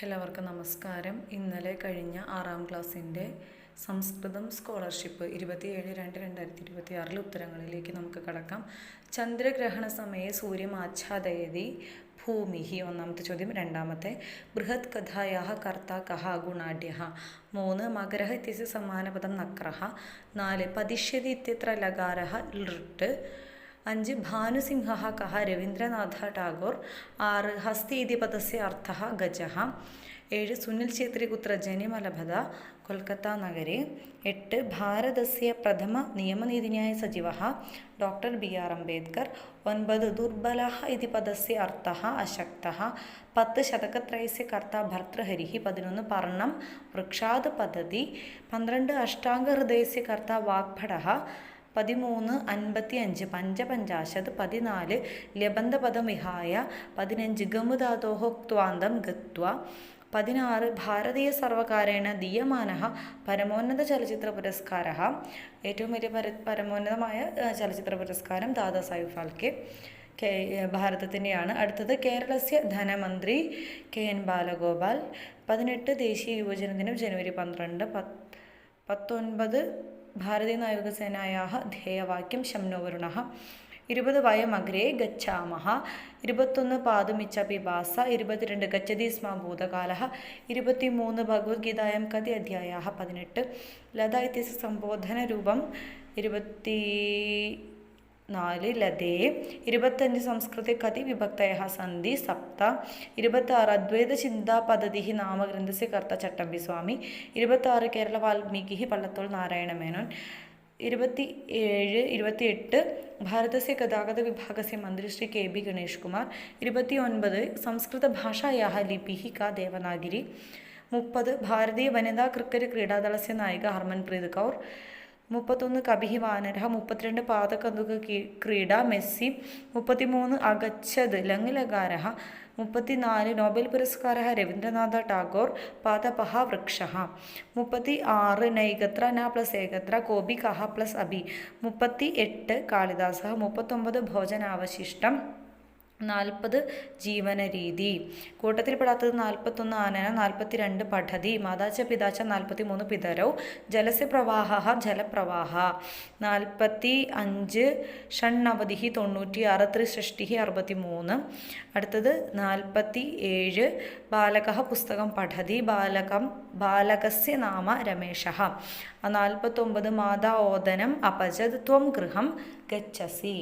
എല്ലാവർക്കും നമസ്കാരം. ഇന്നലെ കഴിഞ്ഞ 6ാം ക്ലാസ്സിൻ്റെ സംസ്കൃതം സ്കോളർഷിപ്പ് 27/2/2026 ഉത്തരങ്ങളിലേക്ക് നമുക്ക് കടക്കാം. ചന്ദ്രഗ്രഹണ സമയെ സൂര്യമാച്ഛാദയതി ഭൂമിഹി. ഒന്നാമത്തെ ചോദ്യം. രണ്ടാമത്തെ ബൃഹത് കഥായാ കർത്താ കഃ ഗുണാഢ്യഃ. 3 മകരഃ ഇത്യസ്യ സമാനപദം നക്രഃ. 4 പതിഷ്യതി ഇത്യത്ര ലകാരഃ ലൃട്ട്. 5 ഭാനുസിംഹഃ കഃ രവീന്ദ്രനാഥ ടാഗോർ. 6 ഹസ്തി ഇതി പദസ്യ അർത്ഥഃ ഗജഃ. 7 സുനിൽ ഛേത്രി കുത്ര ജനിമലഭത കൊൽക്കത്ത നഗരെ. 8 ഭാരതസ്യ പ്രഥമ നിയമനീതിന്യായ സചിവഃ ഡോക്ടർ ബി.ആർ. അംബേദ്കർ. 9 ദുർബലഃ ഇതി പദസ്യ അർത്ഥഃ അശക്തഃ. 10 ശതകത്രയസ്യ കർത്താ ഭർതൃഹരിഃ. 11 പർണം വൃക്ഷാത് പതതി. 12 അഷ്ടാംഗഹൃദയസ്യ കർത്താ വാഗ്ഭടഃ. 13 55 പഞ്ചപഞ്ചാശത്. 14 ലബന്ധപദം വിഹായ. 15 ഗമുധാതോഃ ക്ത്വാന്തം ഗത്വാ. 16 ഭാരതീയ സർവകാരേണ ദീയമാനഃ പരമോന്നത ചലച്ചിത്ര പുരസ്കാരഃ. ഏറ്റവും വലിയ പരമോന്നതമായ ചലച്ചിത്ര പുരസ്കാരം ദാദാസാഹിബ് ഫാൽക്കെ ഭാരതത്തിൻ്റെയാണ്. അടുത്തത് കേരളസ്യ ധനമന്ത്രി കെ.എൻ. ബാലഗോപാൽ. 18 ദേശീയ യുവജന ദിനം ജനുവരി 12. 19 ഭാരതീയ നാവികസേനായാः ധ്യേയവാക്യം ശംനോ വരുണഃ. 20 വയം അഗ്രേ ഗച്ഛാമഃ. 21 പാതുമിച്ഛ പിപാസ. 22 ഗച്ഛതി സ്മ ഭൂതകാലഃ. 23 ഭഗവത്ഗീതായാം കതി അധ്യായാः. 18 ലത ഇത്യസ്യ സംബോധന രൂപം. 24 ലതേ. 25 സംസ്കൃതെ കതി വിഭക്തയഃ സന്തി. 7 26 അദ്വൈത ചിന്താ പദ്ധതിഃ നാമഗ്രന്ഥസ്യ കർത്ത ചട്ടമ്പി സ്വാമി. 26 കേരള വാൽമീകിഃ പള്ളത്തോൾ നാരായണ മേനോൻ. 28 ഭാരതസ്യ ഗതാഗത വിഭാഗസ്യ മന്ത്രി ശ്രീ കെ.ബി. ഗണേഷ് കുമാർ. 29 സംസ്കൃത ഭാഷായാः ലിപിഃ കാ ദേവനാഗിരി. 30 ഭാരതീയ വനിതാ ക്രിക്കറ്റ് ക്രീഡാദളസ്യ നായിക ഹർമൻപ്രീത് കൗർ. 31 കപിഃ വാനരഃ. 32 പാദകന്തുക ക്രീഡ മെസ്സി. 33 അഗച്ഛത് ലങ് ലകാരഃ. 34 നോബൽ പുരസ്കാരः രവീന്ദ്രനാഥ ടാഗോർ. പാദപഃ വൃക്ഷഃ. 36 നൈകത്ര ന പ്ലസ് ഏകത്ര കോപി കഃ പ്ലസ് അഭി. 38 കാളിദാസഃ. 39 ഭോജനാവശിഷ്ടം. 40 ജീവനരീതി. കൂട്ടത്തിൽപ്പെടാത്തത് 41 ആനന. 42 പഠതി. മാതാച്ച പിതാച്ച. 43 പിതരൗ. ജലസ്യ പ്രവാഹഃ ജലപ്രവാഹ. 45 ഷണ്ണവതിഃ 96 ത്രിഷഷ്ടിഃ 63. അടുത്തത് 47 ബാലകഃ പുസ്തകം പഠതി. ബാലകസ്യ നാമ രമേശഃ. 49 മാതാ ഓദനം അപജത് ത്വം ഗൃഹം ഗച്ഛസി.